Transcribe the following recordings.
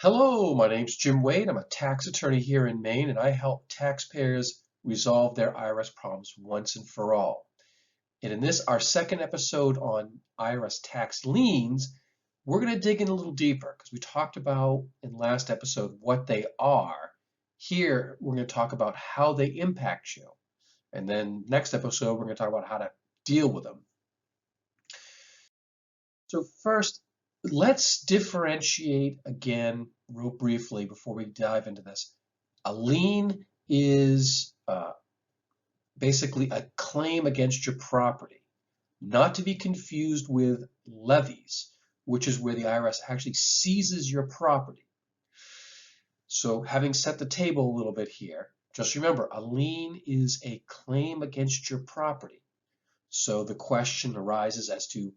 Hello, my name's Jim Wade. I'm a tax attorney here in Maine, and I help taxpayers resolve their IRS problems once and for all. And in this, our second episode on IRS tax liens, we're going to dig in a little deeper because we talked about in last episode what they are. Here, we're going to talk about how they impact you. And then next episode, we're going to talk about how to deal with them. So first, let's differentiate again real briefly before we dive into this. A lien is basically a claim against your property, not to be confused with levies, which is where the IRS actually seizes your property. So having set the table a little bit here, just remember, a lien is a claim against your property. So the question arises as to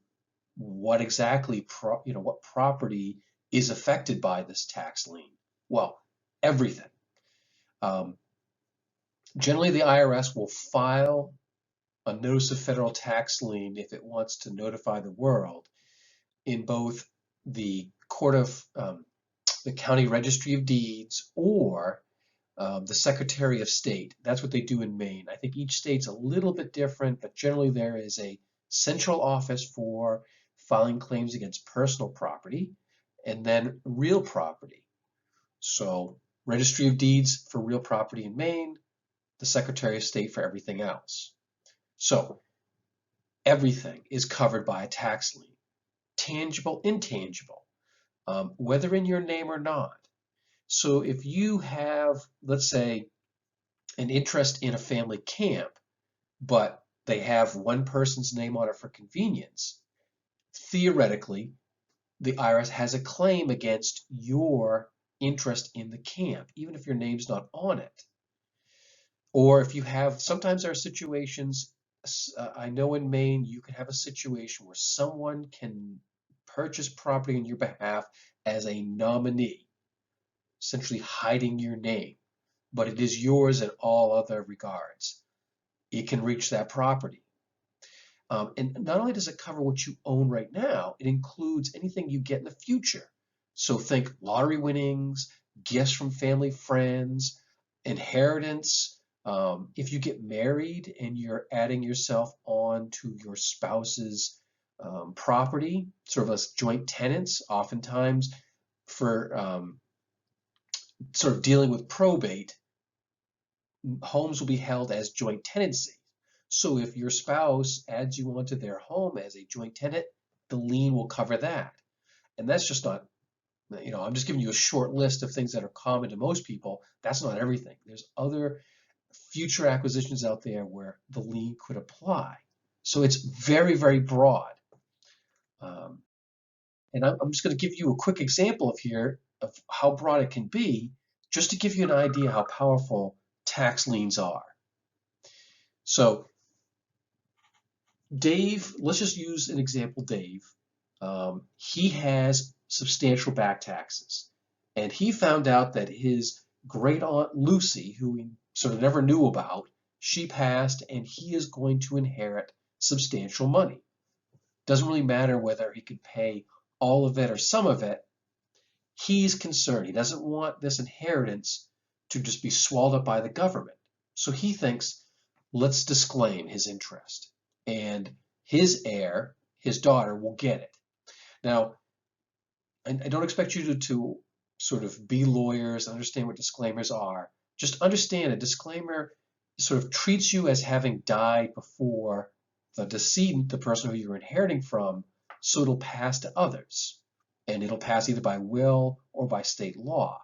what exactly, what property is affected by this tax lien? Well, everything. Generally, the IRS will file a notice of federal tax lien if it wants to notify the world in both the the county registry of deeds or the Secretary of State. That's what they do in Maine. I think each state's a little bit different, but generally there is a central office for filing claims against personal property and then real property. So Registry of Deeds for real property in Maine, the Secretary of State for everything else. So everything is covered by a tax lien, tangible, intangible, whether in your name or not. So if you have, let's say, an interest in a family camp, but they have one person's name on it for convenience, theoretically, the IRS has a claim against your interest in the camp, even if your name's not on it. Or if you have, sometimes there are situations, I know in Maine, you can have a situation where someone can purchase property on your behalf as a nominee, essentially hiding your name, but it is yours in all other regards. It can reach that property. And not only does it cover what you own right now, it includes anything you get in the future. So think lottery winnings, gifts from family, friends, inheritance. If you get married and you're adding yourself on to your spouse's property, sort of as joint tenants, oftentimes for sort of dealing with probate, homes will be held as joint tenancy. So if your spouse adds you onto their home as a joint tenant, the lien will cover that. And that's just not, I'm just giving you a short list of things that are common to most people. That's not everything. There's other future acquisitions out there where the lien could apply. So it's very, very broad. And I'm just going to give you a quick example of how broad it can be, just to give you an idea how powerful tax liens are. So Dave, let's just use an example, Dave. He has substantial back taxes. And he found out that his great aunt Lucy, who he sort of never knew about, she passed and he is going to inherit substantial money. Doesn't really matter whether he could pay all of it or some of it. He's concerned. He doesn't want this inheritance to just be swallowed up by the government. So he thinks, let's disclaim his interest. And his heir, his daughter, will get it. Now, I don't expect you to sort of be lawyers, understand what disclaimers are. Just understand a disclaimer sort of treats you as having died before the decedent, the person who you're inheriting from, so it'll pass to others. And it'll pass either by will or by state law.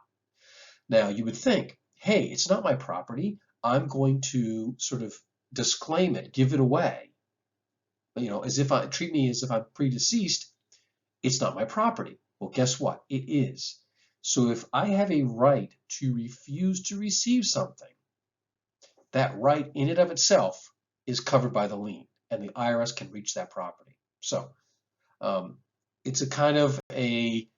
Now, you would think, hey, it's not my property. I'm going to sort of disclaim it, give it away. As if treat me as if I'm predeceased. It's not my property. Well, guess what? It is. So if I have a right to refuse to receive something, that right in and of itself is covered by the lien, and the IRS can reach that property. So it's a kind of a,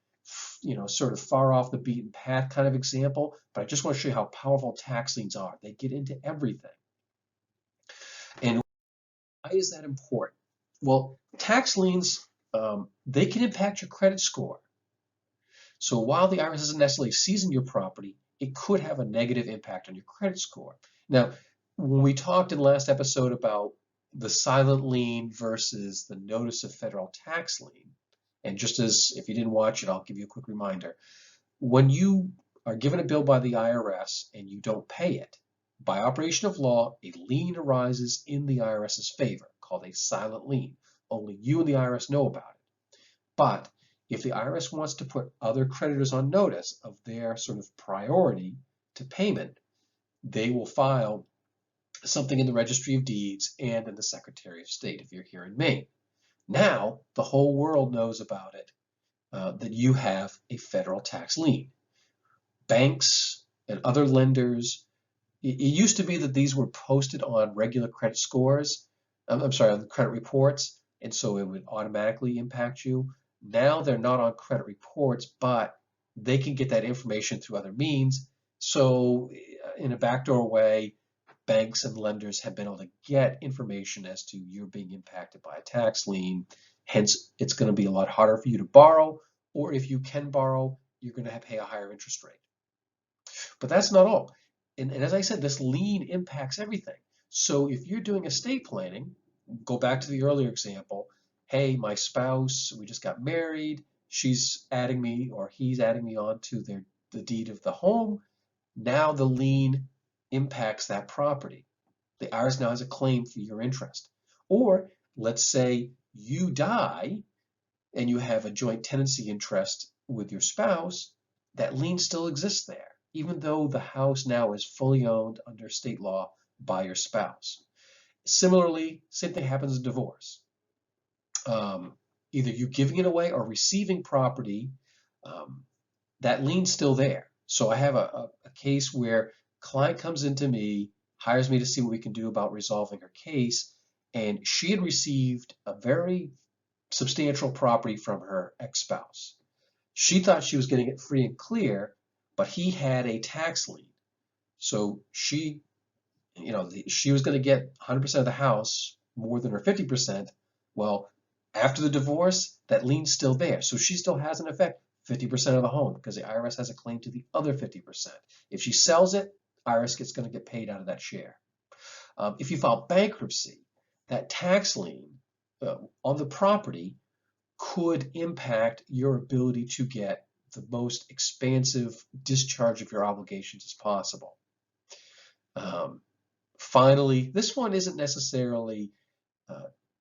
sort of far off the beaten path kind of example, but I just want to show you how powerful tax liens are. They get into everything. And why is that important? Well, tax liens, they can impact your credit score. So while the IRS isn't necessarily seizing your property, it could have a negative impact on your credit score. Now, when we talked in the last episode about the silent lien versus the notice of federal tax lien, and just as if you didn't watch it, I'll give you a quick reminder. When you are given a bill by the IRS and you don't pay it, by operation of law, a lien arises in the IRS's favor, called a silent lien. Only you and the IRS know about it. But if the IRS wants to put other creditors on notice of their sort of priority to payment, they will file something in the Registry of Deeds and in the Secretary of State if you're here in Maine. Now, the whole world knows about it, that you have a federal tax lien. Banks and other lenders, it used to be that these were posted on regular credit scores, I'm sorry, on the credit reports, and so it would automatically impact you. Now they're not on credit reports, but they can get that information through other means. So in a backdoor way, banks and lenders have been able to get information as to you're being impacted by a tax lien. Hence, it's going to be a lot harder for you to borrow, or if you can borrow, you're going to pay a higher interest rate. But that's not all. And as I said, this lien impacts everything. So if you're doing estate planning, go back to the earlier example, hey, my spouse, we just got married, she's adding me or he's adding me on to the deed of the home. Now the lien impacts that property. The IRS now has a claim for your interest. Or let's say you die and you have a joint tenancy interest with your spouse, that lien still exists there, even though the house now is fully owned under state law by your spouse. Similarly, same thing happens in divorce. Either you giving it away or receiving property, that lien's still there. So I have a case where client comes into me, hires me to see what we can do about resolving her case, and she had received a very substantial property from her ex-spouse. She thought she was getting it free and clear, but he had a tax lien. So she was going to get 100% of the house, more than her 50%. Well, after the divorce, that lien's still there. So she still has, in effect, 50% of the home because the IRS has a claim to the other 50%. If she sells it, IRS is going to get paid out of that share. If you file bankruptcy, that tax lien on the property could impact your ability to get the most expansive discharge of your obligations as possible. Finally, this one isn't necessarily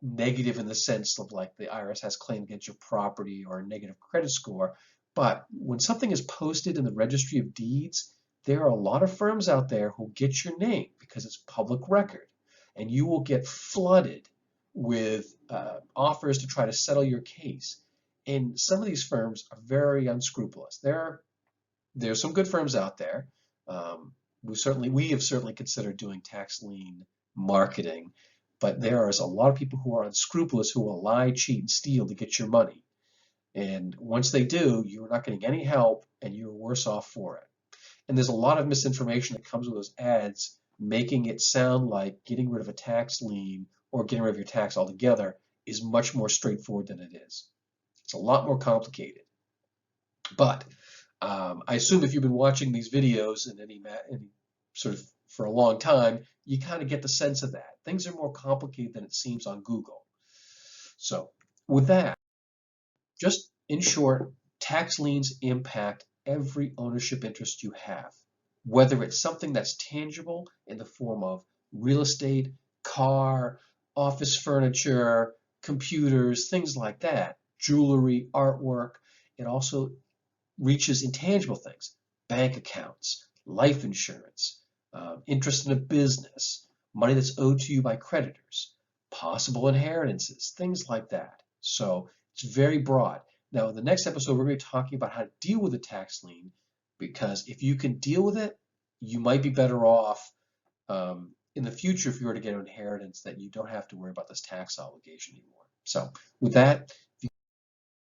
negative in the sense of like the IRS has claim against your property or a negative credit score, but when something is posted in the Registry of Deeds, there are a lot of firms out there who get your name because it's public record, and you will get flooded with offers to try to settle your case. And some of these firms are very unscrupulous. There's some good firms out there. We have certainly considered doing tax lien marketing, but there is a lot of people who are unscrupulous who will lie, cheat, and steal to get your money. And once they do, you're not getting any help and you're worse off for it. And there's a lot of misinformation that comes with those ads, making it sound like getting rid of a tax lien or getting rid of your tax altogether is much more straightforward than it is. It's a lot more complicated. But I assume if you've been watching these videos in any sort of for a long time, you kind of get the sense of that. Things are more complicated than it seems on Google. So with that, just in short, tax liens impact every ownership interest you have, whether it's something that's tangible in the form of real estate, car, office furniture, computers, things like that, jewelry, artwork. It also reaches intangible things, bank accounts, life insurance, interest in a business, money that's owed to you by creditors, possible inheritances, things like that. So it's very broad. Now, in the next episode, we're going to be talking about how to deal with a tax lien, because if you can deal with it, you might be better off in the future if you were to get an inheritance that you don't have to worry about this tax obligation anymore. So with that, if you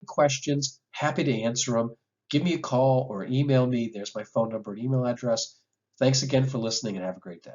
have questions, happy to answer them. Give me a call or email me. There's my phone number and email address. Thanks again for listening and have a great day.